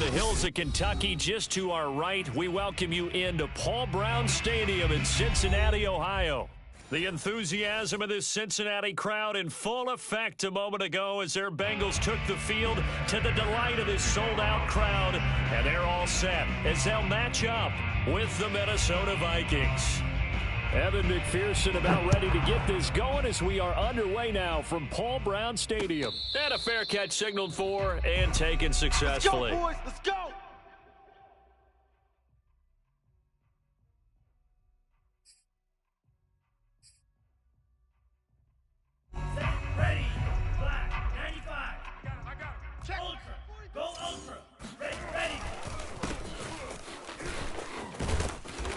the hills of Kentucky, just to our right, we welcome you into Paul Brown Stadium in Cincinnati, Ohio. The enthusiasm of this Cincinnati crowd in full effect a moment ago as their Bengals took the field to the delight of this sold-out crowd. And they're all set as they'll match up with the Minnesota Vikings. Evan McPherson about ready to get this going as we are underway now from Paul Brown Stadium. And a fair catch signaled for and taken successfully. Let's go, boys. Let's go. Ready. Black. 95. I got it. Check. Ultra. Go ultra. Ready.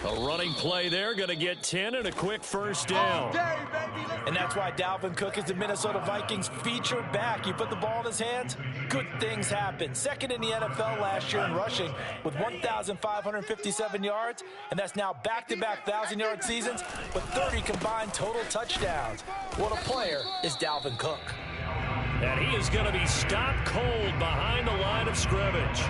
A running play there, going to get 10 and a quick first down. And that's why Dalvin Cook is the Minnesota Vikings feature back. You put the ball in his hands, good things happen. Second in the NFL last year in rushing with 1,557 yards, and that's now back-to-back 1,000-yard seasons with 30 combined total touchdowns. What a player is Dalvin Cook. And he is going to be stopped cold behind the line of scrimmage.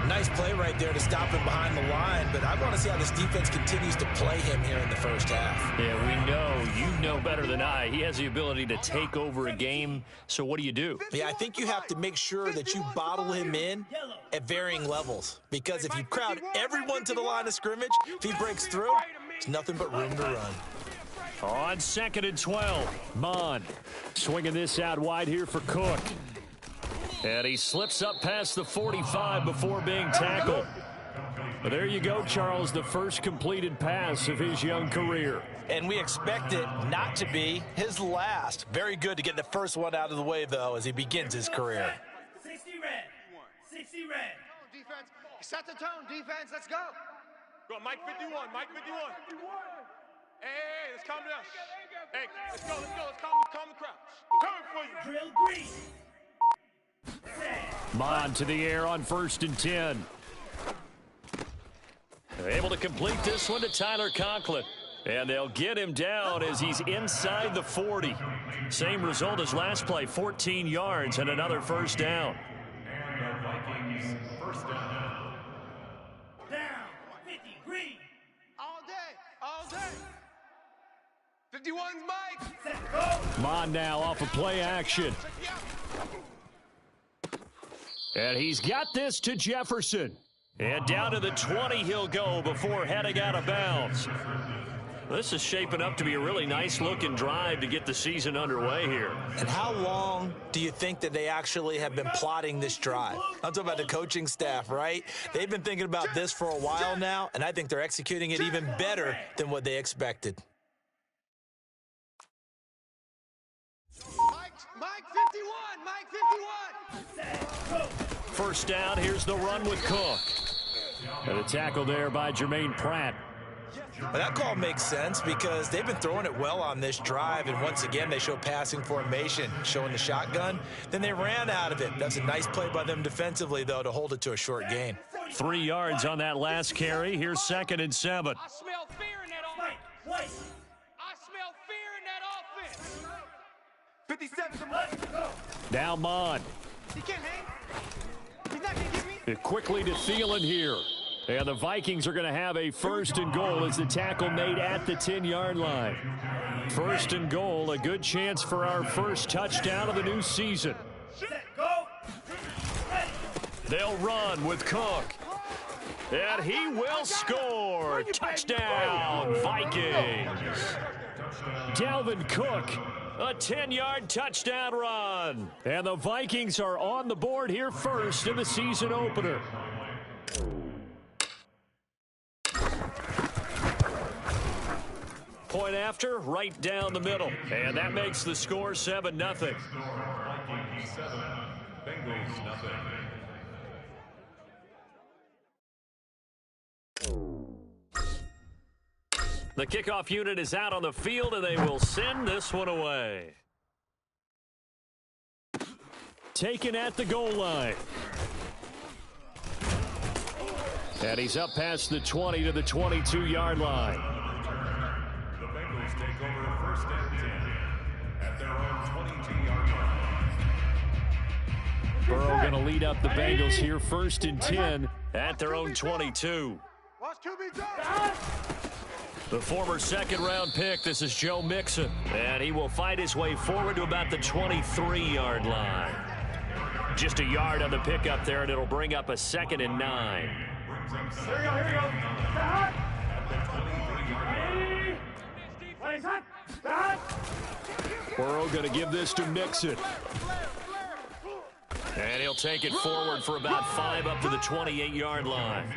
Nice play right there to stop him behind the line, but I want to see how this defense continues to play him here in the first half. Yeah, we know, you know better than I. He has the ability to take over a game, so what do? Yeah, I think you have to make sure that you bottle him in at varying levels, because if you crowd everyone to the line of scrimmage, if he breaks through, there's nothing but room to run. On 2nd and 12, Mon swinging this out wide here for Cook. And he slips up past the 45 before being tackled. But there you go, Charles, the first completed pass of his young career. And we expect it not to be his last. Very good to get the first one out of the way, though, as he begins his career. 60 red. 60 red. Defense, set the tone, defense, let's go. Go, Mike 51, Mike 51. Hey, let's calm down. Hey, let's go, let's calm the crowd. Coming for you. Drill green. Mon to the air on 1st and 10. They're able to complete this one to Tyler Conklin. And they'll get him down as he's inside the 40. Same result as last play, 14 yards and another first down. Down. 50 green. All day. 51's Mike. Set go. Mon now off of play action. And he's got this to Jefferson. And down to the 20 he'll go before heading out of bounds. This is shaping up to be a really nice-looking drive to get the season underway here. And how long do you think that they actually have been plotting this drive? I'm talking about the coaching staff, right? They've been thinking about this for a while now, and I think they're executing it even better than what they expected. Mike 51, Mike 51. First down, here's the run with Cook. And a tackle there by Jermaine Pratt. Well, that call makes sense because they've been throwing it well on this drive, and once again they show passing formation, showing the shotgun. Then they ran out of it. That's a nice play by them defensively, though, to hold it to a short gain. 3 yards on that last carry. Here's 2nd and 7. I smell fear in that offense. I smell fear in that offense. 57. Now Mon. He can't hang. He's not going to give me. Quickly to Thielen here. And the Vikings are going to have a 1st and goal as the tackle made at the 10-yard line. 1st and goal, a good chance for our first touchdown of the new season. Set go. Ready. They'll run with Cook. And he will score. Touchdown, Vikings. Dalvin Cook, a 10-yard touchdown run. And the Vikings are on the board here first in the season opener. Point after, right down the middle. And that makes the score 7-0. Vikings 7, Bengals nothing. The kickoff unit is out on the field, and they will send this one away. Taken at the goal line. And he's up past the 20 to the 22-yard line. The Bengals take over 1st and 10 at their own 22-yard line. Burrow going to lead up the Bengals here, 1st and 10 at their own 22. The former second-round pick, this is Joe Mixon, and he will fight his way forward to about the 23-yard line. Just a yard on the pickup there, and it'll bring up a 2nd and 9. Here we go. Burrow going to give this to Mixon. And he'll take it forward for about 5 up to the 28-yard line.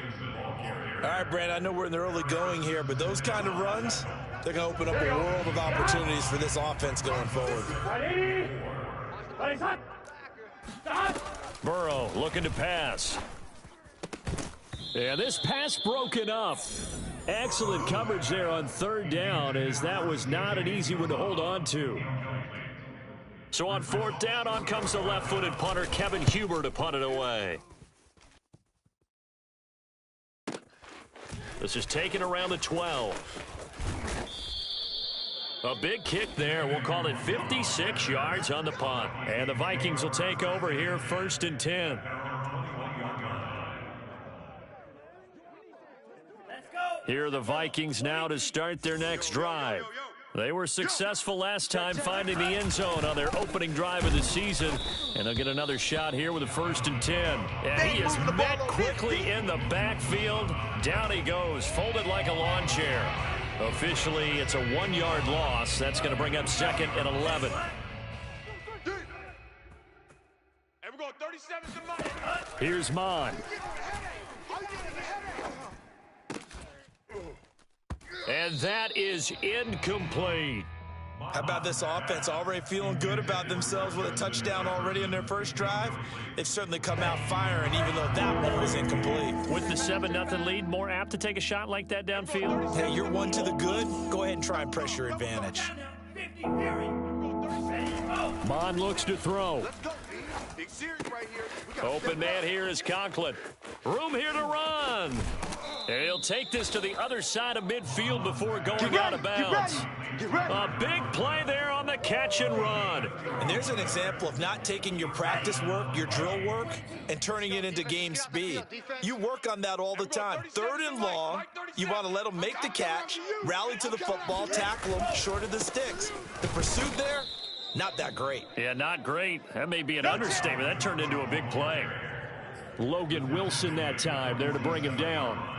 All right, Brand, I know we're in the early going here, but those kind of runs, they're going to open up a world of opportunities for this offense going forward. Burrow looking to pass. Yeah, this pass broken up. Excellent coverage there on 3rd down, as that was not an easy one to hold on to. So on 4th down, on comes the left-footed punter, Kevin Huber, to punt it away. This is taken around the 12. A big kick there. We'll call it 56 yards on the punt. And the Vikings will take over here, 1st and 10. Here are the Vikings now to start their next drive. They were successful last time finding the end zone on their opening drive of the season. And they'll get another shot here with a 1st and 10. And he is met quickly in the backfield. Down he goes, folded like a lawn chair. Officially, it's a 1-yard loss. That's going to bring up 2nd and 11. And we're going 37 to Mike. Here's Mon. And that is incomplete. How about this offense? Already feeling good about themselves with a touchdown already in their first drive. They've certainly come out firing, even though that one was incomplete. With the 7-0 lead, more apt to take a shot like that downfield? Hey, you're one to the good. Go ahead and try and press your advantage. Mon looks to throw. Let's go, B. Big series right here. Open man here is Conklin. Room here to run. And he'll take this to the other side of midfield before going out of bounds. A big play there on the catch and run. And there's an example of not taking your practice work, your drill work, and turning it into game speed. You work on that all the time. 3rd and long, you want to let them make the catch, rally to the football, tackle them short of the sticks. The pursuit there, not that great. Yeah, not great. That may be an understatement. That turned into a big play. Logan Wilson that time there to bring him down.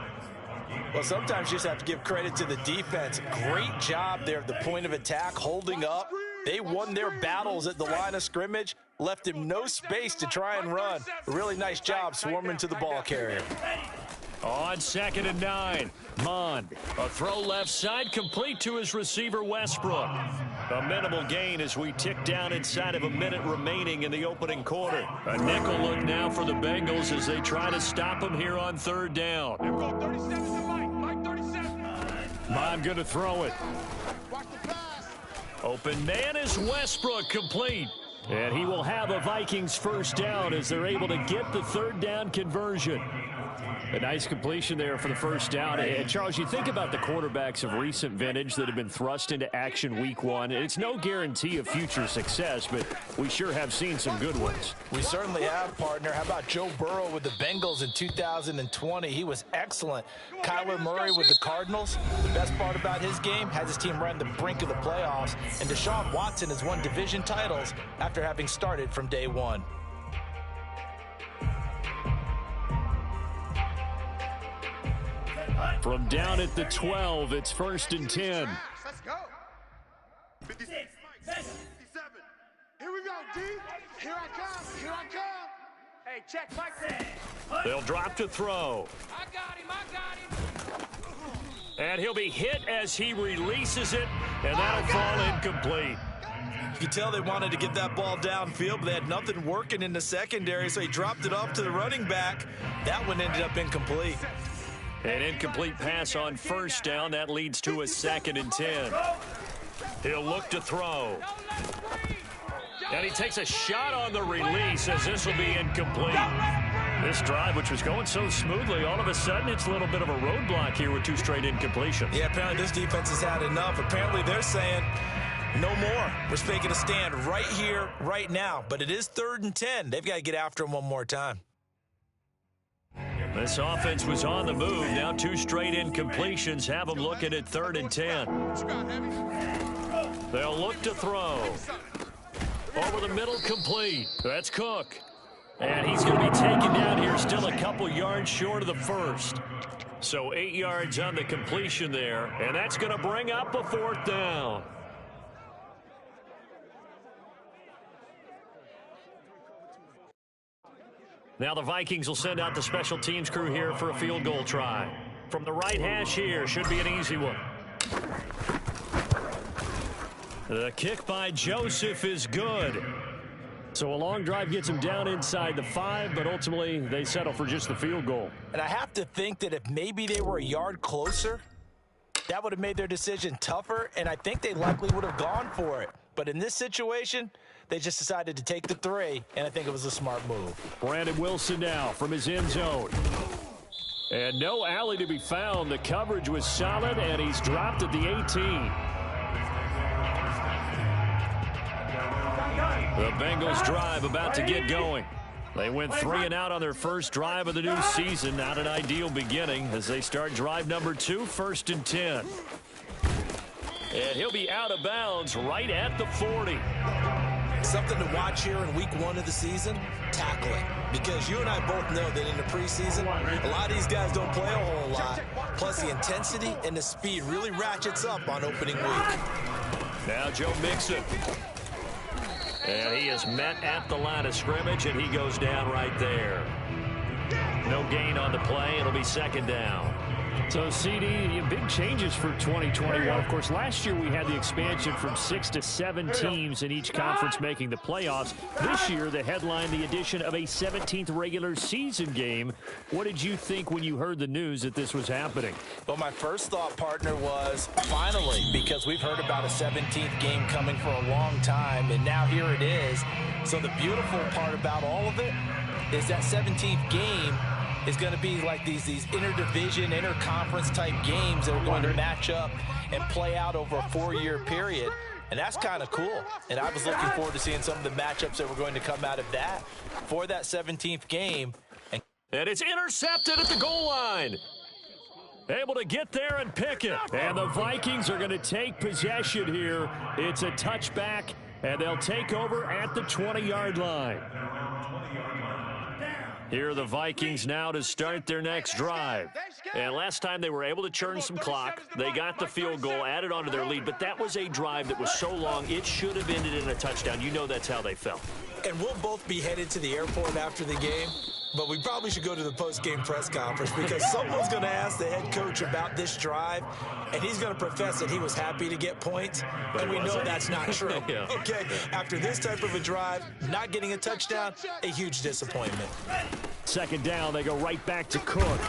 Well, sometimes you just have to give credit to the defense. Great job there at the point of attack, holding up. They won their battles at the line of scrimmage, left him no space to try and run. A really nice job swarming to the ball carrier. On 2nd and 9, Mon. A throw left side, complete to his receiver, Westbrook. A minimal gain as we tick down inside of a minute remaining in the opening quarter. A nickel look now for the Bengals as they try to stop him here on 3rd down. And we're going 37 to Mike. Mike 37. Mon going to throw it. Open man is Westbrook, complete. And he will have a Vikings 1st down as they're able to get the 3rd down conversion. A nice completion there for the 1st down. And Charles, you think about the quarterbacks of recent vintage that have been thrust into action week 1. It's no guarantee of future success, but we sure have seen some good ones. We certainly have, partner. How about Joe Burrow with the Bengals in 2020? He was excellent. Kyler Murray with the Cardinals. The best part about his game, has his team right on the brink of the playoffs. And Deshaun Watson has won division titles after having started from day 1. From down at the 12, it's 1st and 10. Let's go. 56, 57. Here we go, D. Here I come. Here I come. Hey, check Mike. They'll drop to throw. I got him. I got him. And he'll be hit as he releases it, and that'll fall incomplete. You can tell they wanted to get that ball downfield, but they had nothing working in the secondary, so he dropped it off to the running back. That one ended up incomplete. An incomplete pass on 1st down. That leads to a 2nd and 10. He'll look to throw. And he takes a shot on the release as this will be incomplete. This drive, which was going so smoothly, all of a sudden it's a little bit of a roadblock here with 2 straight incompletions. Yeah, apparently this defense has had enough. Apparently they're saying, No more. We're making a stand right here, right now. But it is 3rd and 10. They've got to get after him one more time. This offense was on the move. Now 2 straight incompletions have them looking at 3rd and 10. They'll look to throw. Over the middle, complete. That's Cook. And he's going to be taken down here, still a couple yards short of the first. So 8 yards on the completion there, and that's going to bring up a 4th down. Now the Vikings will send out the special teams crew here for a field goal try. From the right hash here, should be an easy one. The kick by Joseph is good. So a long drive gets them down inside the 5, but ultimately they settle for just the field goal. And I have to think that if maybe they were a yard closer, that would have made their decision tougher, and I think they likely would have gone for it. But in this situation, they just decided to take the 3, and I think it was a smart move. Brandon Wilson now from his end zone. And no alley to be found. The coverage was solid, and he's dropped at the 18. The Bengals drive about to get going. They went 3 and out on their first drive of the new season. Not an ideal beginning as they start drive number 2, 1st and 10. And he'll be out of bounds right at the 40. Something to watch here in week 1 of the season, tackling. Because you and I both know that in the preseason, a lot of these guys don't play a whole lot. Plus the intensity and the speed really ratchets up on opening week. Now Joe Mixon. And he is met at the line of scrimmage, and he goes down right there. No gain on the play. It'll be 2nd down. So, CD, big changes for 2021. Of course, last year we had the expansion from 6 to 7 teams in each conference making the playoffs. This year, the headline, the addition of a 17th regular season game. What did you think when you heard the news that this was happening? Well, my first thought, partner, was finally, because we've heard about a 17th game coming for a long time, and now here it is. So the beautiful part about all of it is that 17th game is going to be like these interdivision, interconference type games that are going to match up and play out over a 4-year period. And that's kind of cool. And I was looking forward to seeing some of the matchups that were going to come out of that for that 17th game. And it's intercepted at the goal line. Able to get there and pick it. And the Vikings are going to take possession here. It's a touchback, and they'll take over at the 20-yard line. Here are the Vikings now to start their next drive. And last time they were able to churn some clock. They got the field goal, added on to their lead. But that was a drive that was so long, it should have ended in a touchdown. You know that's how they felt. And we'll both be headed to the airport after the game. But we probably should go to the post-game press conference because someone's going to ask the head coach about this drive, and he's going to profess that he was happy to get points, and we know that's not true. Yeah. Okay, after this type of a drive, not getting a touchdown, a huge disappointment. 2nd down, they go right back to Cook.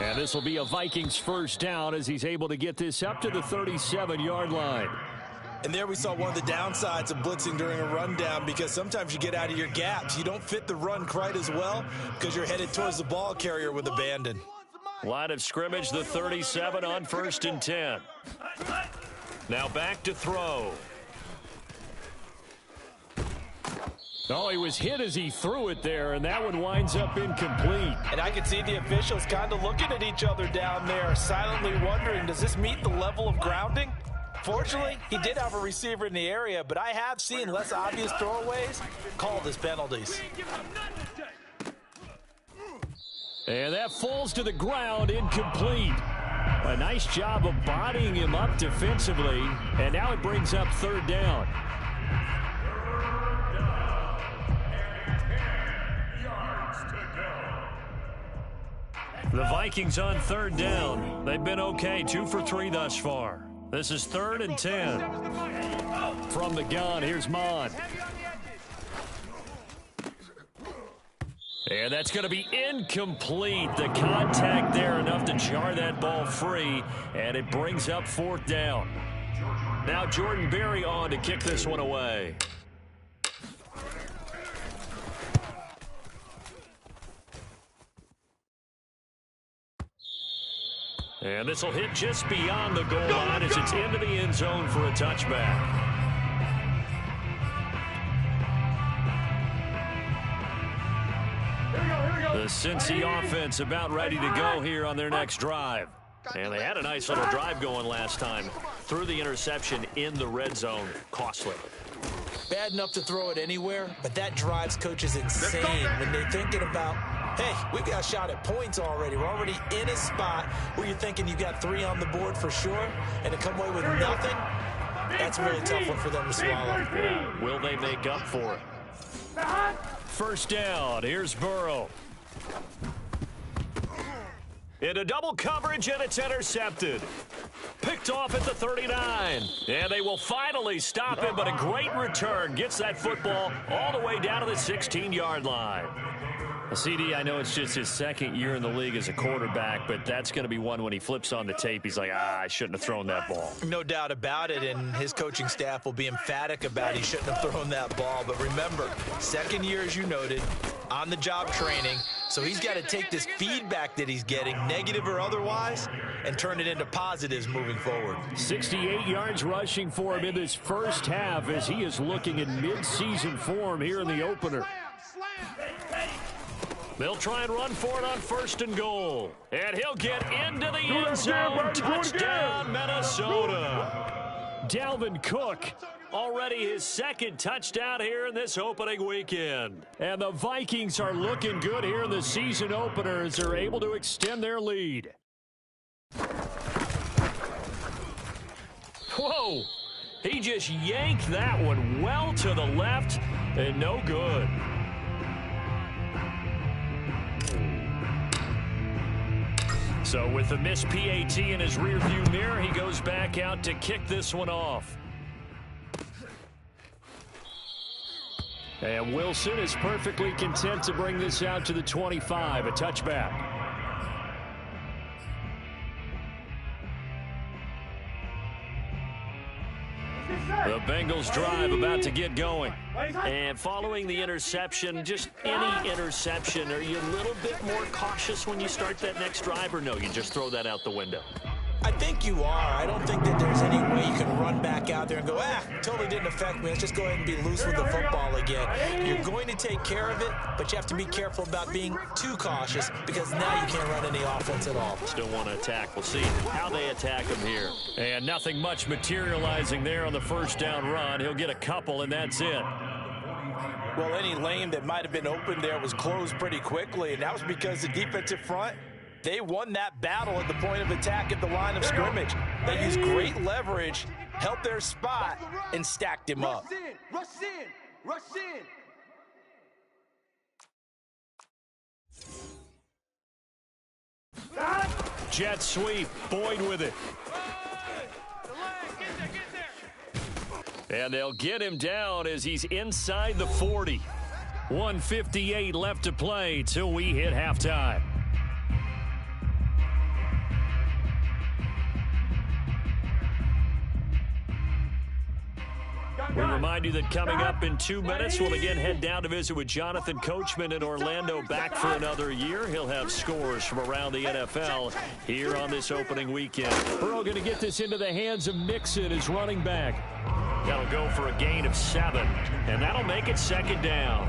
And this will be a Vikings 1st down as he's able to get this up to the 37-yard line. And there we saw one of the downsides of blitzing during a rundown because sometimes you get out of your gaps. You don't fit the run quite as well because you're headed towards the ball carrier with abandon. Line of scrimmage, the 37 on 1st and 10. Now back to throw. Oh, he was hit as he threw it there, and that one winds up incomplete. And I can see the officials kind of looking at each other down there, silently wondering, does this meet the level of grounding? Fortunately, he did have a receiver in the area, but I have seen less obvious throwaways called as penalties. And that falls to the ground, incomplete. A nice job of bodying him up defensively, and now it brings up 3rd down. The Vikings on 3rd down. They've been okay, 2 for 3 thus far. This is 3rd and 10. From the gun, here's Mon. And that's going to be incomplete. The contact there enough to jar that ball free, and it brings up 4th down. Now Jordan Berry on to kick this one away. And this will hit just beyond the goal line as it's into the end zone for a touchback. The Cincy offense about ready to go here on their next drive. And they had a nice little drive going last time. Threw the interception in the red zone. Costly. Bad enough to throw it anywhere, but that drives coaches insane when they're thinking about, hey, we've got a shot at points already. We're already in a spot where you're thinking you got 3 on the board for sure, and to come away with nothing, that's a really tough one for them to swallow. Will they make up for it? First down. Here's Burrow. Into double coverage, and it's intercepted. Picked off at the 39. And they will finally stop him, but a great return. Gets that football all the way down to the 16-yard line. CD, I know it's just his second year in the league as a quarterback, but that's going to be one when he flips on the tape. He's like, I shouldn't have thrown that ball. No doubt about it, and his coaching staff will be emphatic about he shouldn't have thrown that ball. But remember, second year, as you noted, on-the-job training, so he's got to take this feedback that he's getting, negative or otherwise, and turn it into positives moving forward. 68 yards rushing for him in this first half as he is looking in mid-season form here in the opener. They'll try and run for it on first and goal. And he'll get into the end zone. Touchdown, Minnesota. Dalvin Cook, already his second touchdown here in this opening weekend. And the Vikings are looking good here in the season opener as they're able to extend their lead. Whoa! He just yanked that one well to the left and no good. So with the missed PAT in his rearview mirror, he goes back out to kick this one off. And Wilson is perfectly content to bring this out to the 25, a touchback. The Bengals drive about to get going. And following the interception, just any interception, are you a little bit more cautious when you start that next drive, or no, you just throw that out the window? I think you are. I don't think that there's any way you can run back out there and go, totally didn't affect me. Let's just go ahead and be loose with the football again. You're going to take care of it, but you have to be careful about being too cautious because now you can't run any offense at all. Still want to attack. We'll see how they attack him here. And nothing much materializing there on the first down run. He'll get a couple, and that's it. Well, any lane that might have been open there was closed pretty quickly, and that was because the defensive front, they won that battle at the point of attack at the line of scrimmage. They used great leverage, held their spot, and stacked him up. Rush in! Rush in! Jet sweep. Boyd with it. And they'll get him down as he's inside the 40. 1:58 left to play till we hit halftime. We remind you that coming up in 2 minutes, we'll again head down to visit with Jonathan Coachman in Orlando, back for another year. He'll have scores from around the NFL here on this opening weekend. Burrow going to get this into the hands of Mixon, his running back. That'll go for a gain of 7, and that'll make it second down.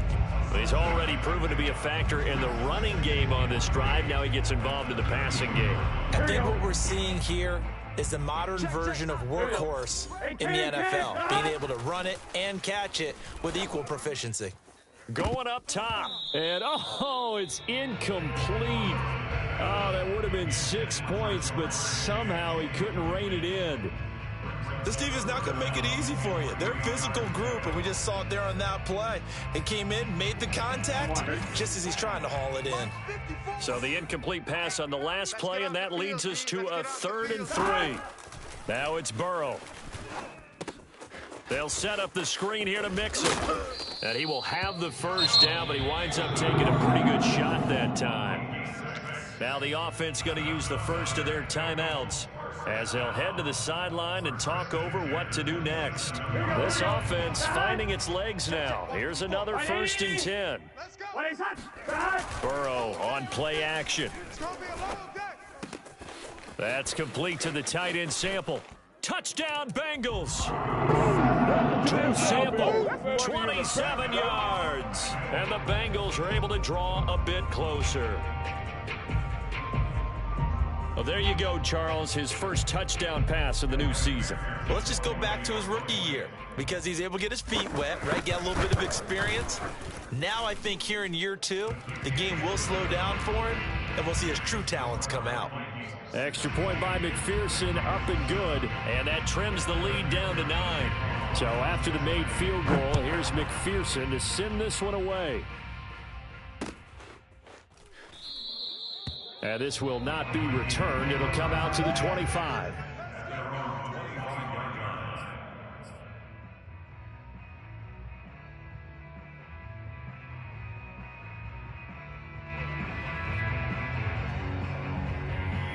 He's already proven to be a factor in the running game on this drive. Now he gets involved in the passing game. I think what we're seeing here is the modern version of workhorse in the NFL, being able to run it and catch it with equal proficiency. Going up top, and it's incomplete. Oh, that would have been 6 points, but somehow he couldn't rein it in. This defense not going to make it easy for you. They're a physical group, and we just saw it there on that play. They came in, made the contact, just as he's trying to haul it in. So the incomplete pass on the last play, and that leads us to a 3rd and 3. Now it's Burrow. They'll set up the screen here to Mixon. And he will have the first down, but he winds up taking a pretty good shot that time. Now the offense going to use the first of their timeouts as they'll head to the sideline and talk over what to do next. This offense finding its legs now. Here's another 1st and 10. Burrow on play action. That's complete to the tight end Sample. Touchdown, Bengals. Drew Sample, 27 yards. And the Bengals are able to draw a bit closer. Well, there you go, Charles, his first touchdown pass of the new season. Well, let's just go back to his rookie year because he's able to get his feet wet, right? Get a little bit of experience. Now I think here in year 2, the game will slow down for him, and we'll see his true talents come out. Extra point by McPherson, up and good, and that trims the lead down to 9. So after the made field goal, here's McPherson to send this one away. And this will not be returned. It'll come out to the 25.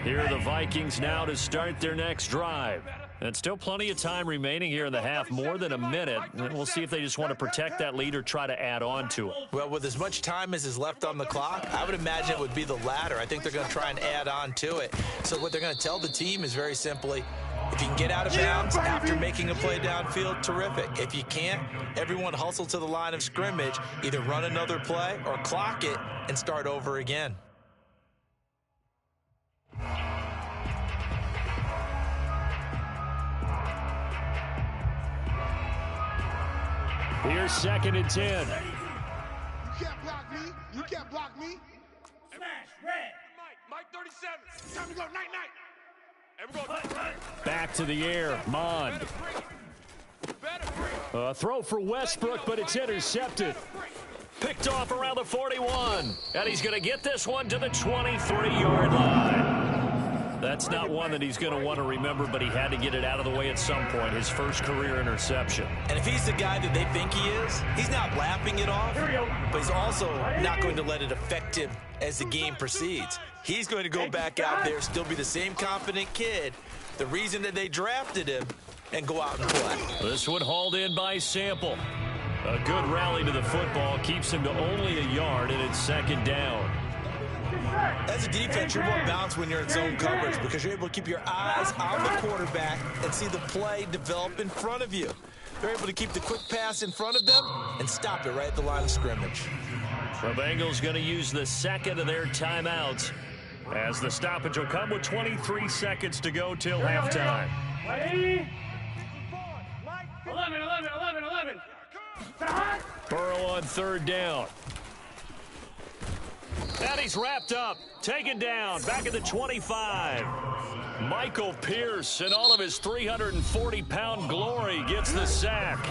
Here are the Vikings now to start their next drive. And still plenty of time remaining here in the half, more than a minute. And we'll see if they just want to protect that lead or try to add on to it. Well, with as much time as is left on the clock, I would imagine it would be the latter. I think they're going to try and add on to it. So what they're going to tell the team is very simply, if you can get out of bounds after making a play downfield, terrific. If you can't, everyone hustle to the line of scrimmage, either run another play or clock it and start over again. Here's 2nd and 10. You can't block me. You can't block me. Smash, red. Mike 37. Time to go. Night, night. And we're going Back to the air. Mond. A throw for Westbrook, but it's intercepted. Picked off around the 41. And he's going to get this one to the 23-yard line. That's not one that he's going to want to remember, but he had to get it out of the way at some point, his first career interception. And if he's the guy that they think he is, he's not laughing it off, but he's also not going to let it affect him as the game proceeds. He's going to go back out there, still be the same confident kid, the reason that they drafted him, and go out and play. This one hauled in by Sample. A good rally to the football keeps him to only a yard, and it's 2nd down. As a defense, you're more balanced when you're in zone coverage because you're able to keep your eyes on the quarterback and see the play develop in front of you. They're able to keep the quick pass in front of them and stop it right at the line of scrimmage. The Bengals going to use the 2nd of their timeouts as the stoppage will come with 23 seconds to go till halftime. 11. Burrow on 3rd down. And he's wrapped up, taken down, back at the 25. Michael Pierce, in all of his 340-pound glory, gets the sack.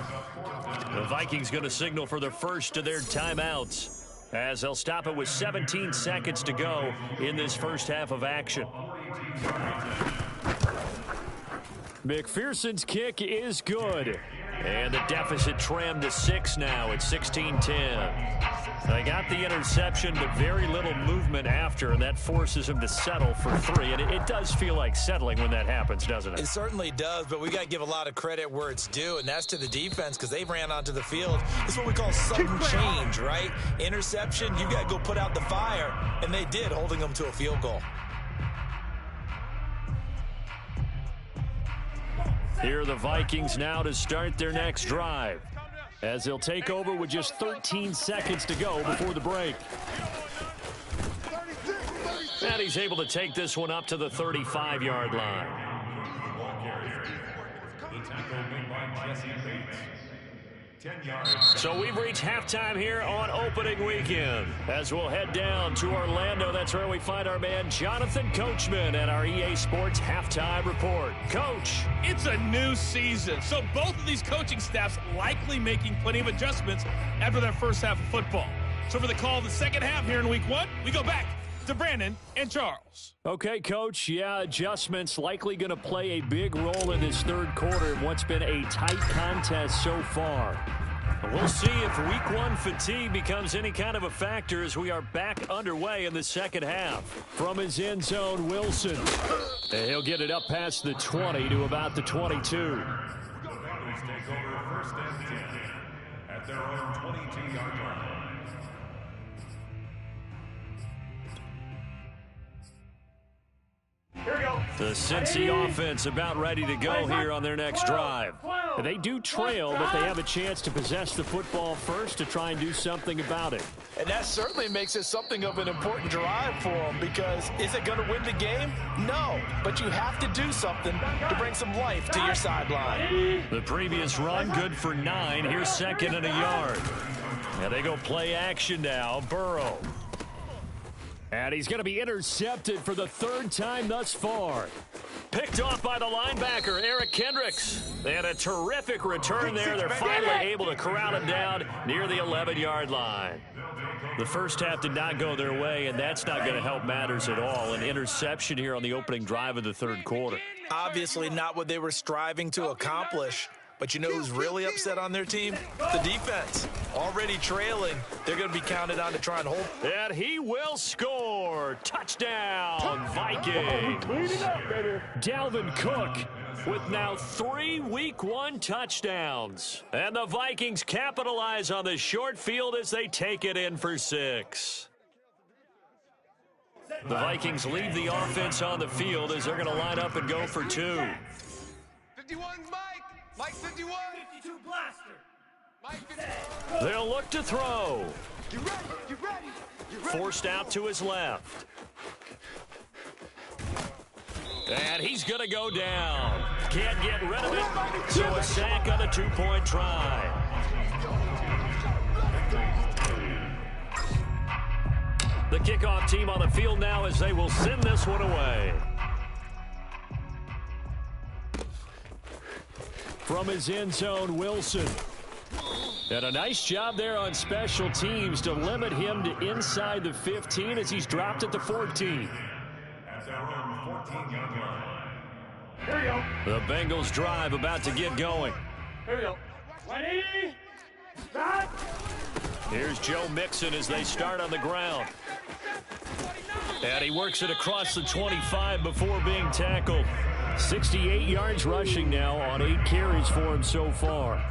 The Vikings going to signal for the first of their timeouts as they'll stop it with 17 seconds to go in this first half of action. McPherson's kick is good. And the deficit trimmed to 6 now at 16-10. They got the interception, but very little movement after, and that forces him to settle for 3. And it does feel like settling when that happens, doesn't it? It certainly does, but we got to give a lot of credit where it's due, and that's to the defense because they ran onto the field. It's what we call sudden change, right? Interception, you got to go put out the fire, and they did, holding them to a field goal. Here are the Vikings now to start their next drive as they'll take over with just 13 seconds to go before the break. And he's able to take this one up to the 35-yard line. So we've reached halftime here on opening weekend. As we'll head down to Orlando, that's where we find our man Jonathan Coachman at our EA Sports Halftime Report. Coach. It's a new season, so both of these coaching staffs likely making plenty of adjustments after their first half of football. So for the call of the second half here in week 1, we go back to Brandon and Charles. Okay, Coach. Yeah, adjustments likely going to play a big role in this third quarter in what's been a tight contest so far. We'll see if week 1 fatigue becomes any kind of a factor as we are back underway in the second half. From his end zone, Wilson. And he'll get it up past the 20 to about the 22. Take over 1st and 10 at their own 22-yard line. The Cincy offense about ready to go here on their next drive. They do trail, but they have a chance to possess the football first to try and do something about it. And that certainly makes it something of an important drive for them, because is it going to win the game? No, but you have to do something to bring some life to your sideline. The previous run good for 9. Here's 2nd and a yard. And they go play action now. Burrow. And he's going to be intercepted for the 3rd time thus far. Picked off by the linebacker, Eric Kendricks. They had a terrific return there. They're finally able to corral him down near the 11-yard line. The first half did not go their way, and that's not going to help matters at all. An interception here on the opening drive of the 3rd quarter. Obviously not what they were striving to accomplish. But you know who's really upset on their team? The defense. Already trailing. They're going to be counted on to try and hold. And he will score. Touchdown, Vikings. Dalvin Cook with now 3 Week 1 touchdowns. And the Vikings capitalize on the short field as they take it in for 6. The Vikings leave the offense on the field as they're going to line up and go for 2. 51 Mike 51. 52 blaster. Mike 51. They'll look to throw. You ready? You ready? You ready? Forced out to his left. And he's going to go down. Can't get rid of it. So a sack on the 2-point try. The kickoff team on the field now as they will send this one away. From his end zone, Wilson. And a nice job there on special teams to limit him to inside the 15 as he's dropped at the 14. At their own 14-yard line. Here you go. The Bengals drive about to get going. Here we go. 20. Stop. Here's Joe Mixon as they start on the ground. And he works it across the 25 before being tackled. 68 yards rushing now on 8 carries for him so far.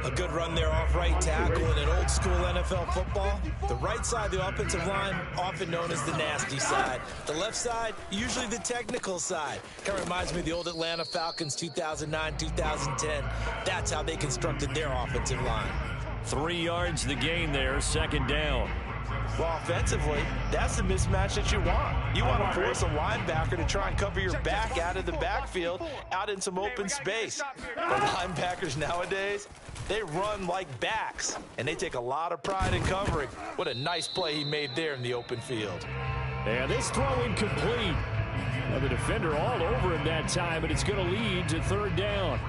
A good run there off right tackle in an old school NFL football. The right side of the offensive line, often known as the nasty side. The left side, usually the technical side. Kind of reminds me of the old Atlanta Falcons 2009-2010. That's how they constructed their offensive line. 3 yards the gain there, 2nd down. Well, offensively, that's the mismatch that you want. You want to force a linebacker to try and cover your back out of the backfield, out in some open space. But linebackers nowadays, they run like backs, and they take a lot of pride in covering. What a nice play he made there in the open field. And this throw incomplete. Now the defender all over him that time, but it's going to lead to 3rd down.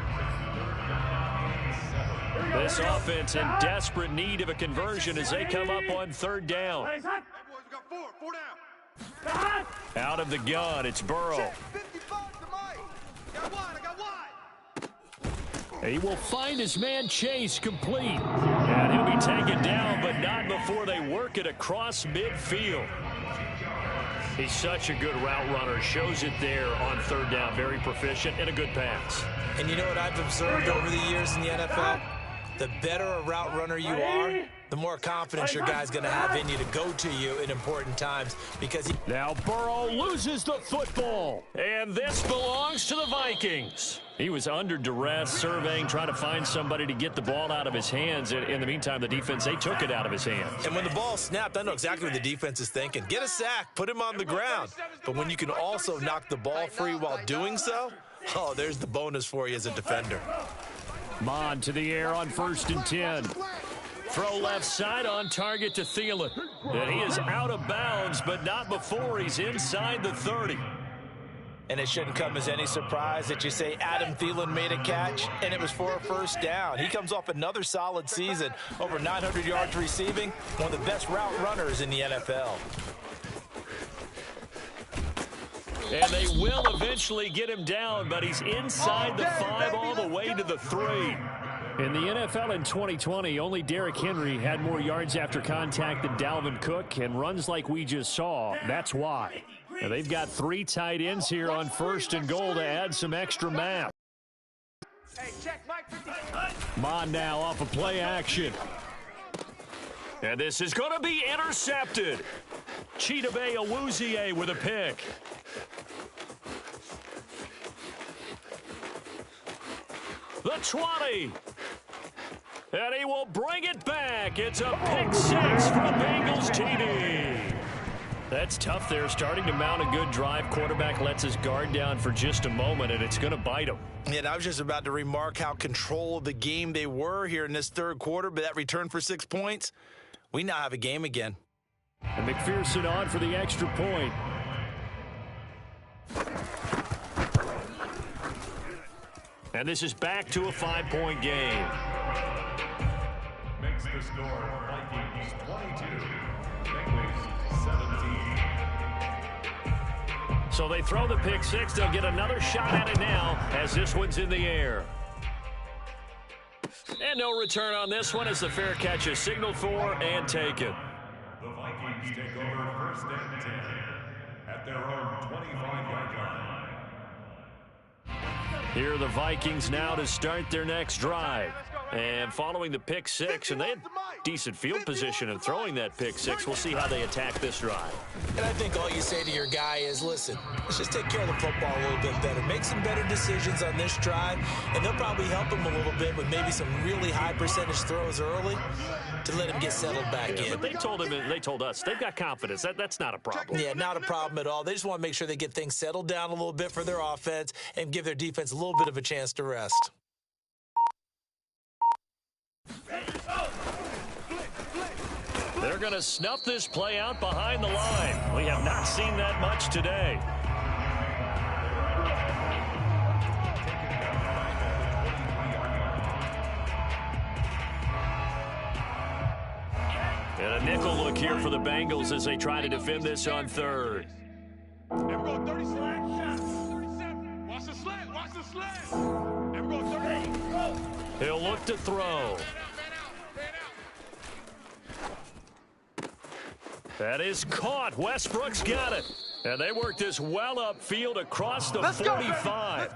This offense in desperate need of a conversion as they come up on 3rd down. Hey, boys, we got 4 down. Out of the gun, it's Burrow. 55 to Mike. I got one. He will find his man Chase complete. And he'll be taken down, but not before they work it across midfield. He's such a good route runner. Shows it there on 3rd down. Very proficient and a good pass. And you know what I've observed over the years in the NFL? The better a route runner you are, the more confidence your guy's going to have in you to go to you in important times, because now Burrow loses the football. And this belongs to the Vikings. He was under duress, surveying, trying to find somebody to get the ball out of his hands. In the meantime, the defense, they took it out of his hands. And when the ball snapped, I know exactly what the defense is thinking. Get a sack, put him on the ground. But when you can also knock the ball free while doing so, oh, there's the bonus for you as a defender. Mon to the air on 1st and 10. Throw left side on target to Thielen. And he is out of bounds, but not before he's inside the 30. And it shouldn't come as any surprise that you say Adam Thielen made a catch, and it was for a 1st down. He comes off another solid season, over 900 yards receiving, one of the best route runners in the NFL. And they will eventually get him down, but he's inside the 5 all the way to the 3. In the NFL in 2020, only Derrick Henry had more yards after contact than Dalvin Cook, and runs like we just saw. That's why. And they've got 3 tight ends here on 1st and goal to add some extra math. Hey, check Mike 50. Mon now off of play action. And this is going to be intercepted. Chidobe Awuzie with a pick. The 20. And he will bring it back. It's a pick six from Bengals TD. That's tough there, starting to mount a good drive. Quarterback lets his guard down for just a moment, and it's going to bite him. And I was just about to remark how control of the game they were here in this third quarter, but that return for 6 points, we now have a game again. And McPherson on for the extra point. And this is back to a 5-point game. Makes the score Vikings 22, Bengals 17. So they throw the pick six. They'll get another shot at it now as this one's in the air. And no return on this one as the fair catch is signaled for and taken. The Vikings take over first and 10 at their own 25-yard line. Here are the Vikings now to start their next drive. And following the pick six, and they had decent field position in throwing that pick six. We'll see how they attack this drive. And I think all you say to your guy is, listen, let's just take care of the football a little bit better. Make some better decisions on this drive, and they'll probably help him a little bit with maybe some really high percentage throws early to let him get settled back in. But they told him, and they told us, they've got confidence. That's not a problem. Yeah, not a problem at all. They just want to make sure they get things settled down a little bit for their offense and give their defense a little bit of a chance to rest. They're going to snuff this play out behind the line. We have not seen that much today. And a nickel look here for the Bengals as they try to defend this on third. And we're going 37. Watch the slant. Watch the slant. And we're going 30. He'll look to throw. That is caught. Westbrook's got it. And they work this well upfield across the 45.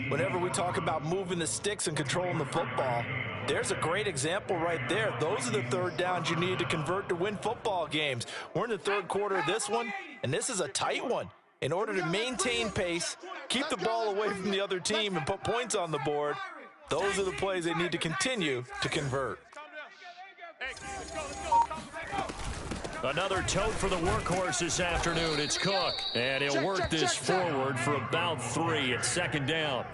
Whenever we talk about moving the sticks and controlling the football, there's a great example right there. Those are the third downs you need to convert to win football games. We're in the third quarter of this one, and this is a tight one. In order to maintain pace, keep the ball away from the other team, and put points on the board, those are the plays they need to continue to convert. Another tote for the workhorse this afternoon. It's Cook. And he'll work this forward for about 3 at second down.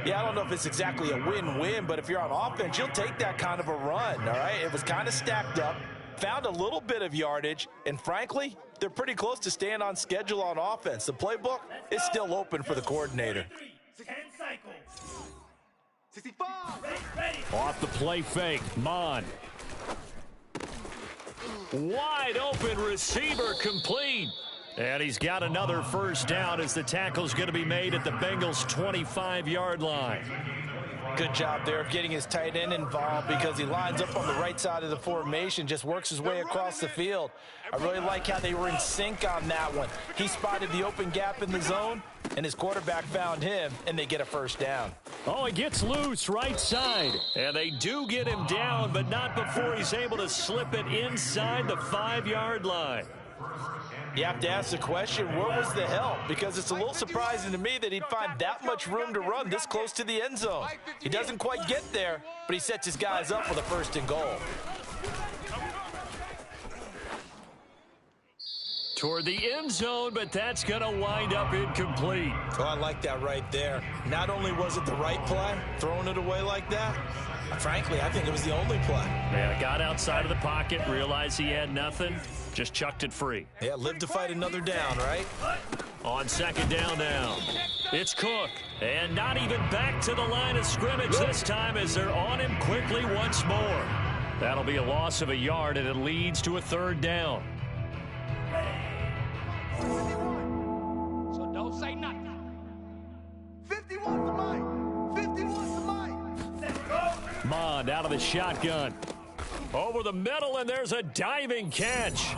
Yeah, I don't know if it's exactly a win-win, but if you're on offense, you'll take that kind of a run, all right? It was kind of stacked up, found a little bit of yardage, and frankly, they're pretty close to staying on schedule on offense. The playbook is still open for the coordinator. 10 cycles. 65. Ready. Off the play fake, Mon. Wide open receiver complete. And he's got another first down as the tackle's going to be made at the Bengals' 25-yard line. Good job there of getting his tight end involved because he lines up on the right side of the formation, just works his way across the field. I really like how they were in sync on that one. He spotted the open gap in the zone, and his quarterback found him, and they get a first down. Oh, he gets loose right side. And they do get him down, but not before he's able to slip it inside the 5-yard line. You have to ask the question, where was the help? Because it's a little surprising to me that he'd find that much room to run this close to the end zone. He doesn't quite get there, but he sets his guys up with a first and goal. Toward the end zone, but that's going to wind up incomplete. Oh, I like that right there. Not only was it the right play, throwing it away like that, frankly, I think it was the only play. Yeah, got outside of the pocket, realized he had nothing, just chucked it free. Yeah, live to fight another down, right? On second down now, it's Cook. And not even back to the line of scrimmage this time as they're on him quickly once more. That'll be a loss of a yard, and it leads to a third down. So don't say nothing. 51 to Mike. 51 to Mike. Mond out of the shotgun. Over the middle, and there's a diving catch.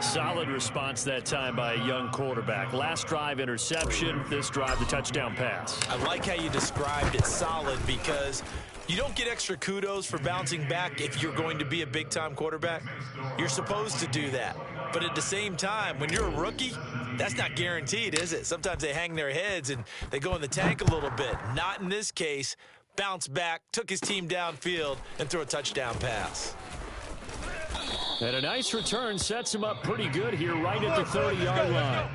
Solid response that time by a young quarterback. Last drive, interception. This drive, the touchdown pass. I like how you described it solid because you don't get extra kudos for bouncing back if you're going to be a big-time quarterback. You're supposed to do that. But at the same time, when you're a rookie, that's not guaranteed, is it? Sometimes they hang their heads and they go in the tank a little bit. Not in this case. Bounced back, took his team downfield, and threw a touchdown pass. And a nice return sets him up pretty good here right at the 30-yard line.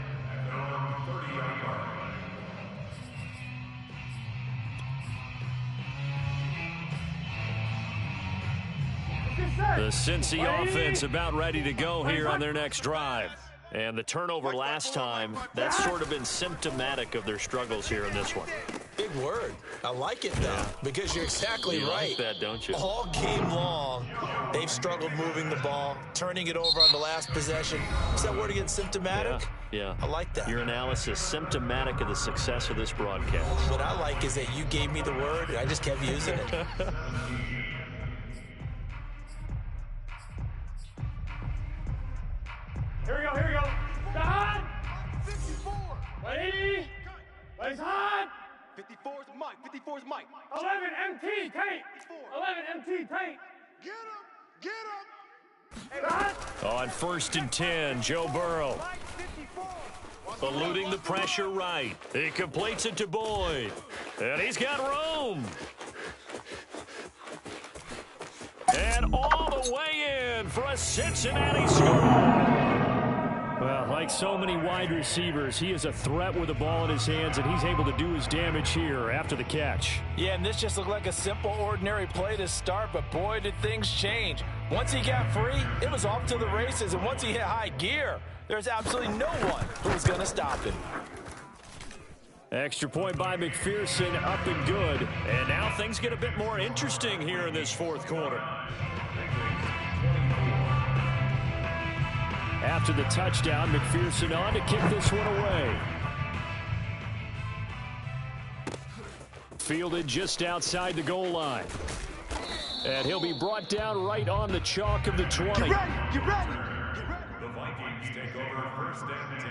The Cincy offense about ready to go here on their next drive. And the turnover last time, that's sort of been symptomatic of their struggles here in this one. Big word. I like it, though, because you're exactly you right. Like that, don't you? All game long, they've struggled moving the ball, turning it over on the last possession. Is that word again, symptomatic? Yeah. I like that. Your analysis, symptomatic of the success of this broadcast. What I like is that you gave me the word, and I just kept using it. Here we go. Down. 54. Ready. Place hot. 54 is Mike. 54 is Mike. 11 MT tank. 11 MT tank. Get him. Hey, hot. On 1st and 10, Joe Burrow. Eluding the pressure right. He completes it to Boyd. And he's got room. And all the way in for a Cincinnati score. Well, like so many wide receivers, he is a threat with the ball in his hands, and he's able to do his damage here after the catch. Yeah, and this just looked like a simple, ordinary play to start, but boy, did things change. Once he got free, it was off to the races, and once he hit high gear, there's absolutely no one who was going to stop him. Extra point by McPherson, up and good. And now things get a bit more interesting here in this fourth quarter. After the touchdown, McPherson on to kick this one away. Fielded just outside the goal line. And he'll be brought down right on the chalk of the 20. Get ready. The Vikings take over 1st and 10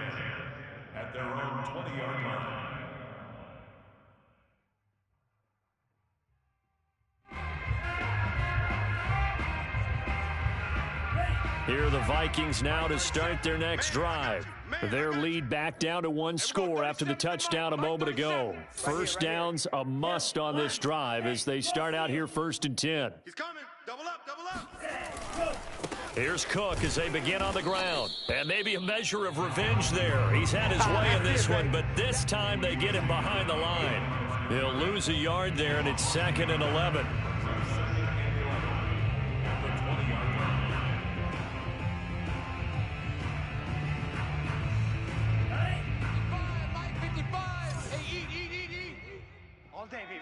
at their own 20-yard line. Here are the Vikings now to start their next drive. Their lead back down to one score after the touchdown a moment ago. First downs a must on this drive as they start out here 1st and 10. He's coming. Double up. Here's Cook as they begin on the ground. And maybe a measure of revenge there. He's had his way in this one, but this time they get him behind the line. He'll lose a yard there, and it's 2nd and 11.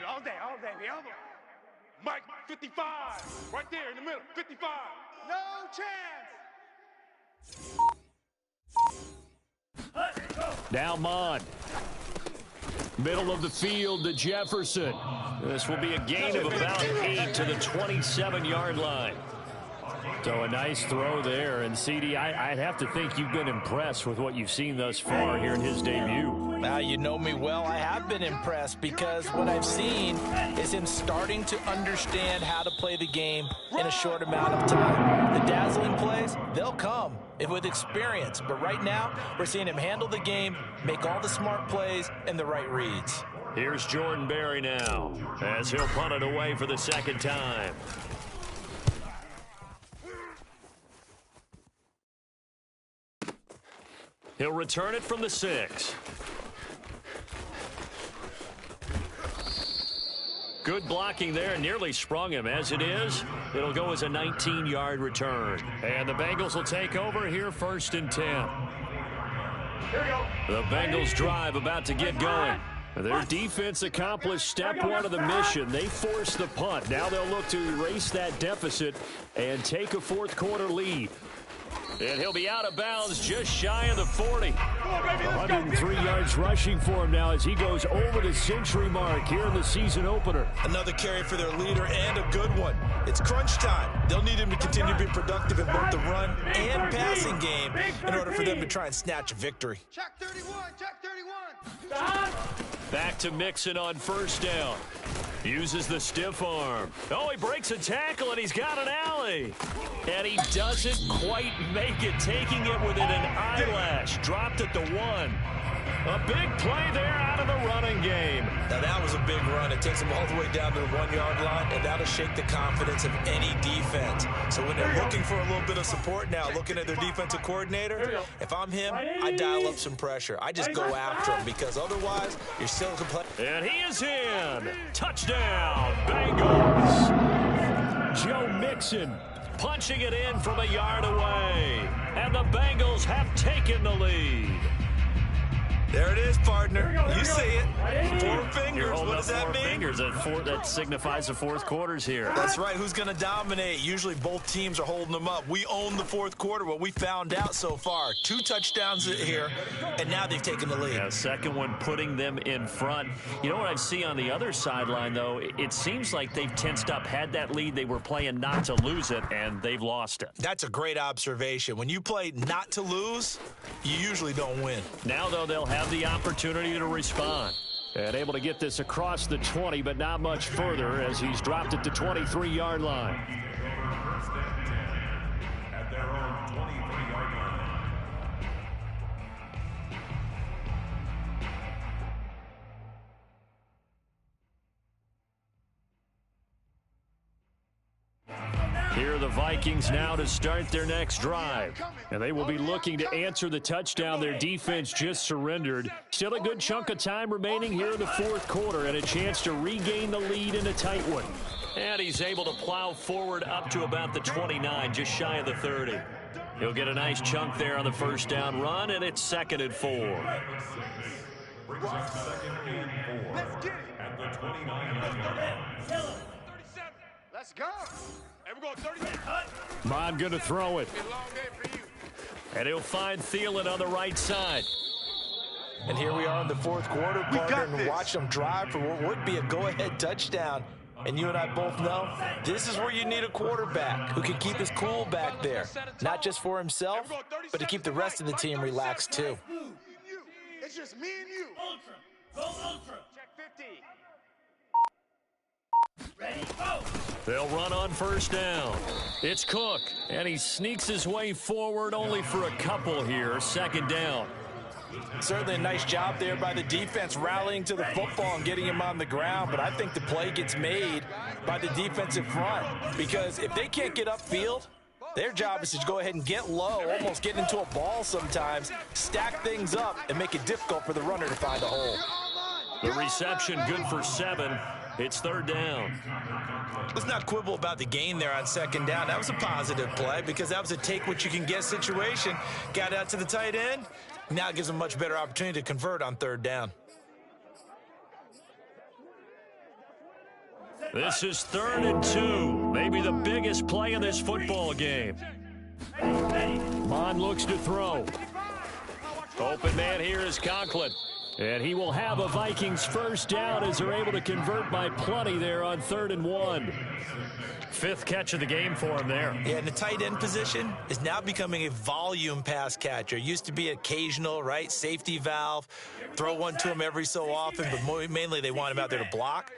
All day. Mike, 55. Right there in the middle. 55. No chance. Now Mond. Middle of the field to Jefferson. This will be a gain of about 8 to the 27-yard line. So a nice throw there. And, CD, I'd have to think you've been impressed with what you've seen thus far here in his debut. Now, you know me well. I have been impressed because what I've seen is him starting to understand how to play the game in a short amount of time. The dazzling plays, they'll come with experience. But right now, we're seeing him handle the game, make all the smart plays, and the right reads. Here's Jordan Berry now as he'll punt it away for the second time. He'll return it from the 6. Good blocking there, nearly sprung him. As it is, it'll go as a 19-yard return. And the Bengals will take over here 1st and 10. The Bengals drive about to get going. Their defense accomplished step 1 of the mission. They forced the punt. Now they'll look to erase that deficit and take a fourth quarter lead. And he'll be out of bounds just shy of the 40. 103 yards rushing for him now as he goes over the century mark here in the season opener. Another carry for their leader and a good one. It's crunch time. They'll need him to continue to be productive in both the run and passing game in order for them to try and snatch a victory. Check 31. Back to Mixon on 1st down. Uses the stiff arm. Oh, he breaks a tackle, and he's got an alley. And he doesn't quite make it, taking it within an eyelash. Dropped at the 1. A big play there out of the running game. Now, that was a big run. It takes them all the way down to the 1-yard line, and that'll shake the confidence of any defense. So when they're looking for a little bit of support now, looking at their defensive coordinator, if I'm him, I dial up some pressure. I just go after him because otherwise you're still complaining. And he is in. Touchdown, Bengals. Joe Mixon punching it in from a yard away. And the Bengals have taken the lead. There it is, partner. You see it. 4 fingers. What does that mean? Fingers. That signifies the fourth quarter's here. That's right. Who's going to dominate? Usually both teams are holding them up. We own the fourth quarter. What we found out so far, 2 touchdowns here, and now they've taken the lead. Yeah, second one putting them in front. You know what I see on the other sideline, though? It seems like they've tensed up, had that lead. They were playing not to lose it, and they've lost it. That's a great observation. When you play not to lose, you usually don't win. Now, though, they'll have the opportunity to respond. And able to get this across the 20, but not much further as he's dropped it to 23-yard line. At their own 23-yard line. Here are the Vikings now to start their next drive. And they will be looking to answer the touchdown their defense just surrendered. Still a good chunk of time remaining here in the fourth quarter and a chance to regain the lead in a tight one. And he's able to plow forward up to about the 29, just shy of the 30. He'll get a nice chunk there on the first down run, and it's 2nd and 4. Brings up 2nd and 4 at the 29-yard line. 37. Let's go. And we're going 37. Mon going to throw it. It's a long day for you. And he'll find Thielen on the right side. And here we are in the fourth quarter, partner, and watch them drive for what would be a go-ahead touchdown. And you and I both know this is where you need a quarterback who can keep his cool back there. Not just for himself, but to keep the rest of the team relaxed too. It's just me and you. Ultra. Go ultra. Check 50. Ready, go. They'll run on first down. It's Cook, and he sneaks his way forward only for a couple here. 2nd down. Certainly a nice job there by the defense rallying to the football and getting him on the ground, but I think the play gets made by the defensive front because if they can't get upfield, their job is to go ahead and get low, almost get into a ball sometimes, stack things up, and make it difficult for the runner to find a hole. The reception good for 7. It's 3rd down. Let's not quibble about the gain there on 2nd down. That was a positive play because that was a take-what-you-can-get situation. Got out to the tight end. Now it gives them a much better opportunity to convert on 3rd down. This is 3rd and 2. Maybe the biggest play in this football game. Mon looks to throw. Open man here is Conklin. And he will have a Vikings first down as they're able to convert by plenty there on 3rd and 1. 5th catch of the game for him there. Yeah, and the tight end position is now becoming a volume pass catcher. Used to be occasional, right? Safety valve. Throw one to him every so often, but mainly they want him out there to block.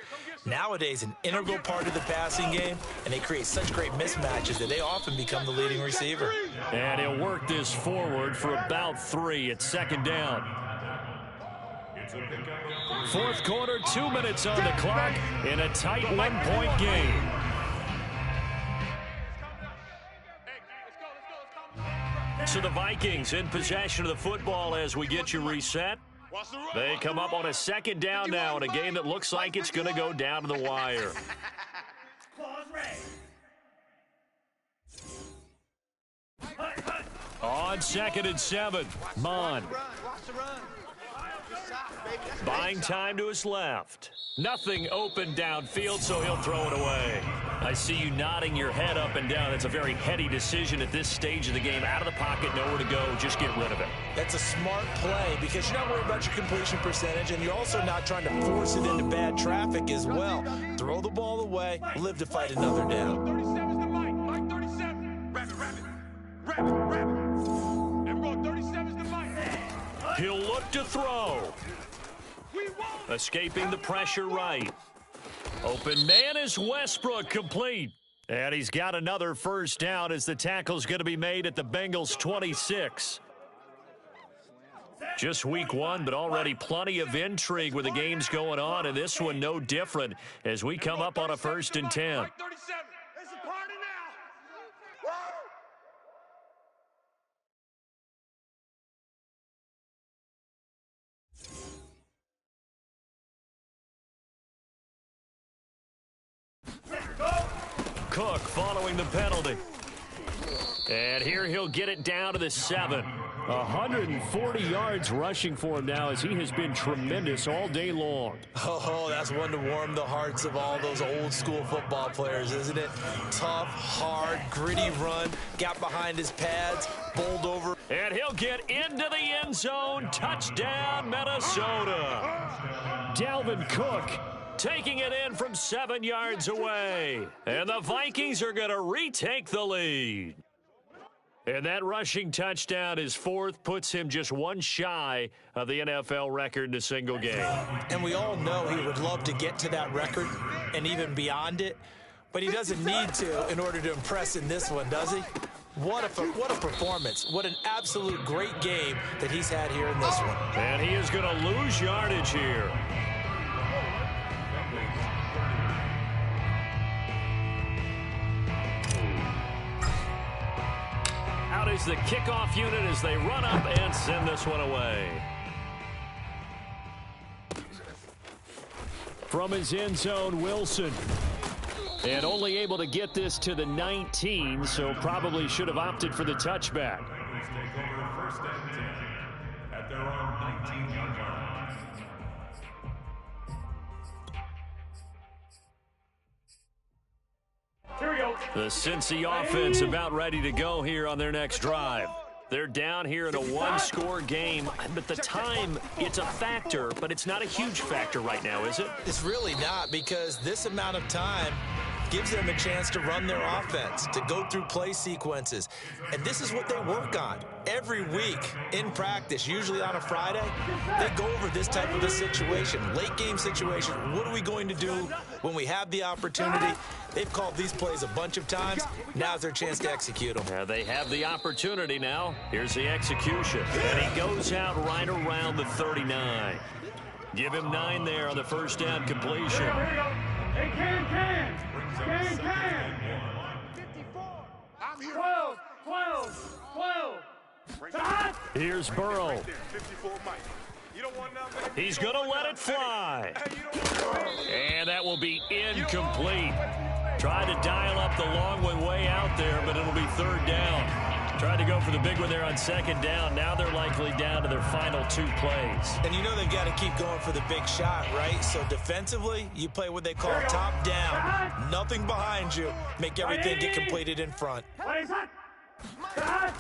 Nowadays, an integral part of the passing game, and they create such great mismatches that they often become the leading receiver. And he'll work this forward for about 3 at 2nd down. Fourth quarter, 2 minutes on the clock in a tight 1-point game. So the Vikings in possession of the football as we get you reset. They come up on a 2nd down now in a game that looks like it's going to go down to the wire. On 2nd and 7, Mon. Buying time to his left. Nothing open downfield, so he'll throw it away. I see you nodding your head up and down. That's a very heady decision at this stage of the game. Out of the pocket, nowhere to go. Just get rid of it. That's a smart play because you're not worried about your completion percentage, and you're also not trying to force it into bad traffic as well. Throw the ball away, live to fight another down. 37's the mic. Mike 37. Wrap it. Wrap it. And we're going 37's the mic. He'll look to throw. Escaping the pressure right. Open man is Westbrook, complete. And he's got another first down as the tackle's going to be made at the Bengals' 26. Just week one, but already plenty of intrigue with the games going on, and this one no different as we come up on a 1st and 10. It's a party now. Cook following the penalty. And here he'll get it down to the 7. 140 yards rushing for him now as he has been tremendous all day long. Oh, that's one to warm the hearts of all those old school football players, isn't it? Tough, hard, gritty run, got behind his pads, bowled over. And he'll get into the end zone. Touchdown, Minnesota. Dalvin Cook taking it in from 7 yards away. And the Vikings are going to retake the lead. And that rushing touchdown, his 4th, puts him just one shy of the NFL record in a single game. And we all know he would love to get to that record and even beyond it, but he doesn't need to in order to impress in this one, does he? What a performance. What an absolute great game that he's had here in this one. And he is going to lose yardage here. Out is the kickoff unit as they run up and send this one away. From his end zone, Wilson. And only able to get this to the 19, so probably should have opted for the touchback. Take over 1st and 10 at their own 19-yard line. The Cincy offense about ready to go here on their next drive. They're down here in a one-score game, but the time, it's a factor, but it's not a huge factor right now, is it? It's really not, because this amount of time gives them a chance to run their offense, to go through play sequences. And this is what they work on every week in practice, usually on a Friday. They go over this type of a situation, late game situation. What are we going to do when we have the opportunity? They've called these plays a bunch of times. Now's their chance to execute them. Yeah, they have the opportunity now. Here's the execution. And he goes out right around the 39. Give him 9 there on the first down completion. Hey, can. 12. Here's Burrow. 54 Mike. You don't want nothing. He's going to let it fly. And that will be incomplete. Tried to dial up the long one way out there, but it'll be 3rd down. Tried to go for the big one there on 2nd down. Now they're likely down to their final 2 plays. And you know they've got to keep going for the big shot, right? So defensively, you play what they call top down. Nothing behind you. Make everything get completed in front.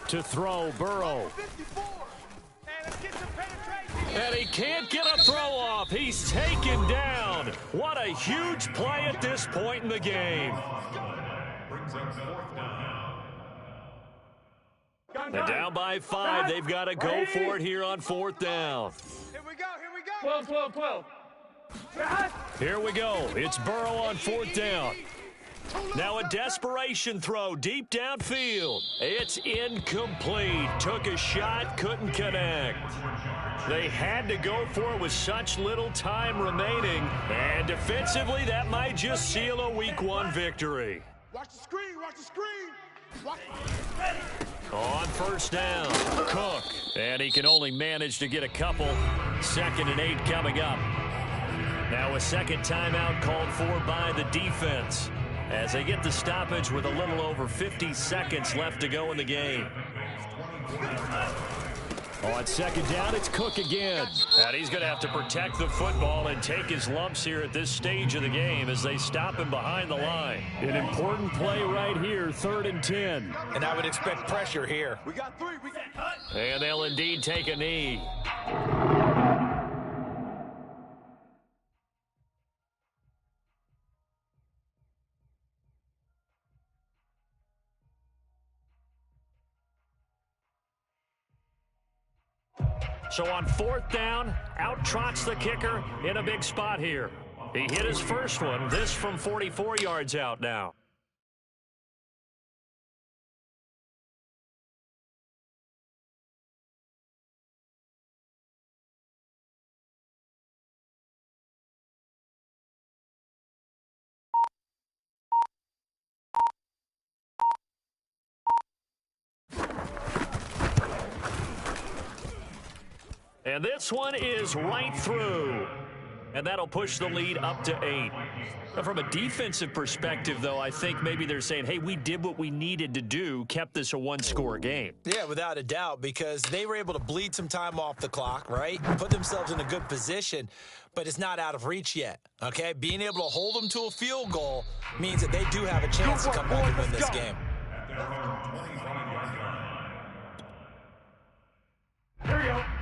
To throw, Burrow. And he can't get a throw off. He's taken down. What a huge play at this point in the game. Brings up 4th down. And down by 5. They've got to go for it here on 4th down. Here we go. 12. Here we go. It's Burrow on 4th down. Now a desperation throw deep downfield. It's incomplete. Took a shot, couldn't connect. They had to go for it with such little time remaining. And defensively, that might just seal a Week 1 victory. Watch the screen. On 1st down, Cook. And he can only manage to get a couple. 2nd and 8 coming up. Now a second timeout called for by the defense, as they get the stoppage with a little over 50 seconds left to go in the game. On 2nd down, it's Cook again. And he's going to have to protect the football and take his lumps here at this stage of the game as they stop him behind the line. An important play right here, 3rd and 10. And I would expect pressure here. We got 3. And they'll indeed take a knee. So on 4th down, out trots the kicker in a big spot here. He hit his first one. This from 44 yards out now. And this one is right through. And that'll push the lead up to 8. From a defensive perspective, though, I think maybe they're saying, hey, we did what we needed to do, kept this a one-score game. Yeah, without a doubt, because they were able to bleed some time off the clock, right? Put themselves in a good position, but it's not out of reach yet, okay? Being able to hold them to a field goal means that they do have a chance to come back and win this game.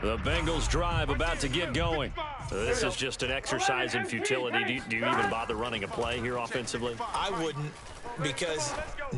The Bengals drive about to get going. This is just an exercise in futility. Do you even bother running a play here offensively? I wouldn't, because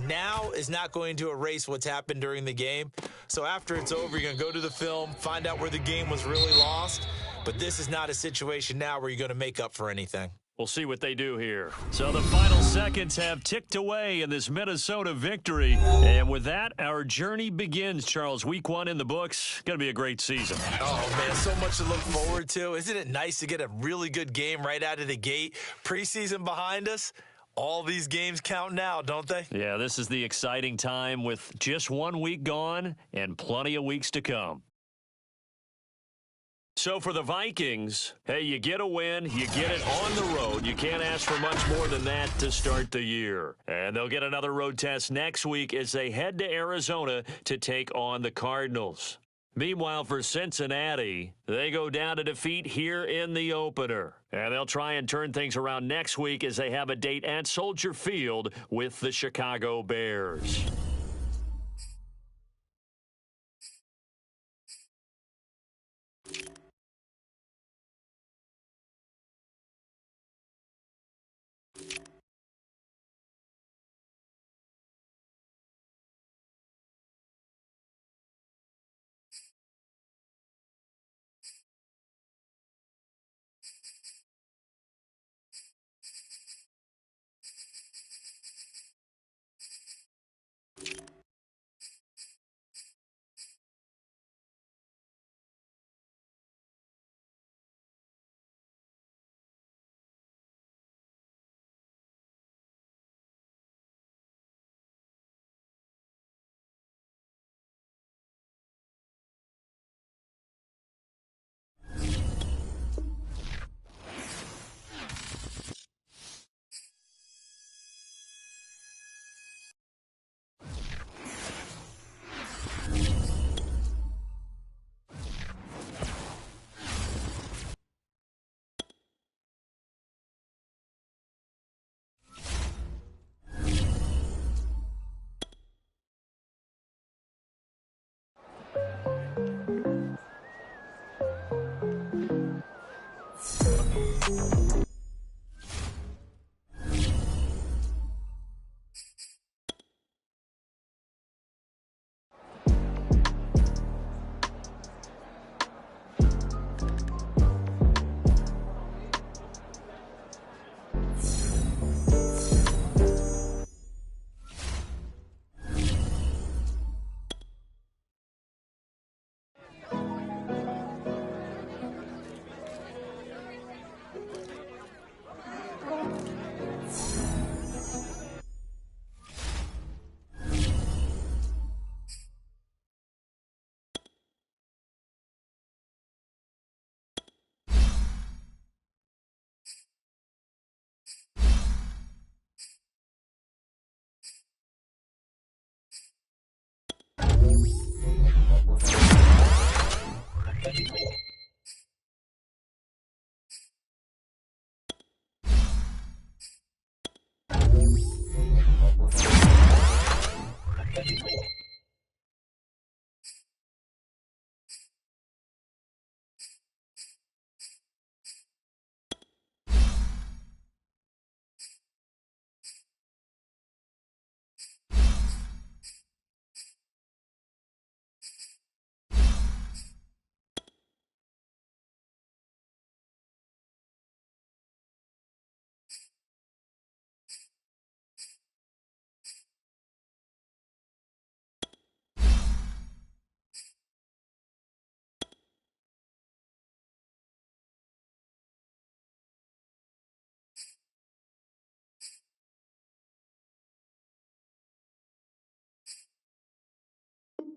now is not going to erase what's happened during the game. So after it's over, you're going to go to the film, find out where the game was really lost. But this is not a situation now where you're going to make up for anything. We'll see what they do here. So the final seconds have ticked away in this Minnesota victory. And with that, our journey begins, Charles. Week 1 in the books. Going to be a great season. Oh, man, so much to look forward to. Isn't it nice to get a really good game right out of the gate? Preseason behind us. All these games count now, don't they? Yeah, this is the exciting time with just 1 week gone and plenty of weeks to come. So for the Vikings, hey, you get a win, you get it on the road. You can't ask for much more than that to start the year. And they'll get another road test next week as they head to Arizona to take on the Cardinals. Meanwhile, for Cincinnati, they go down to defeat here in the opener. And they'll try and turn things around next week as they have a date at Soldier Field with the Chicago Bears.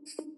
you.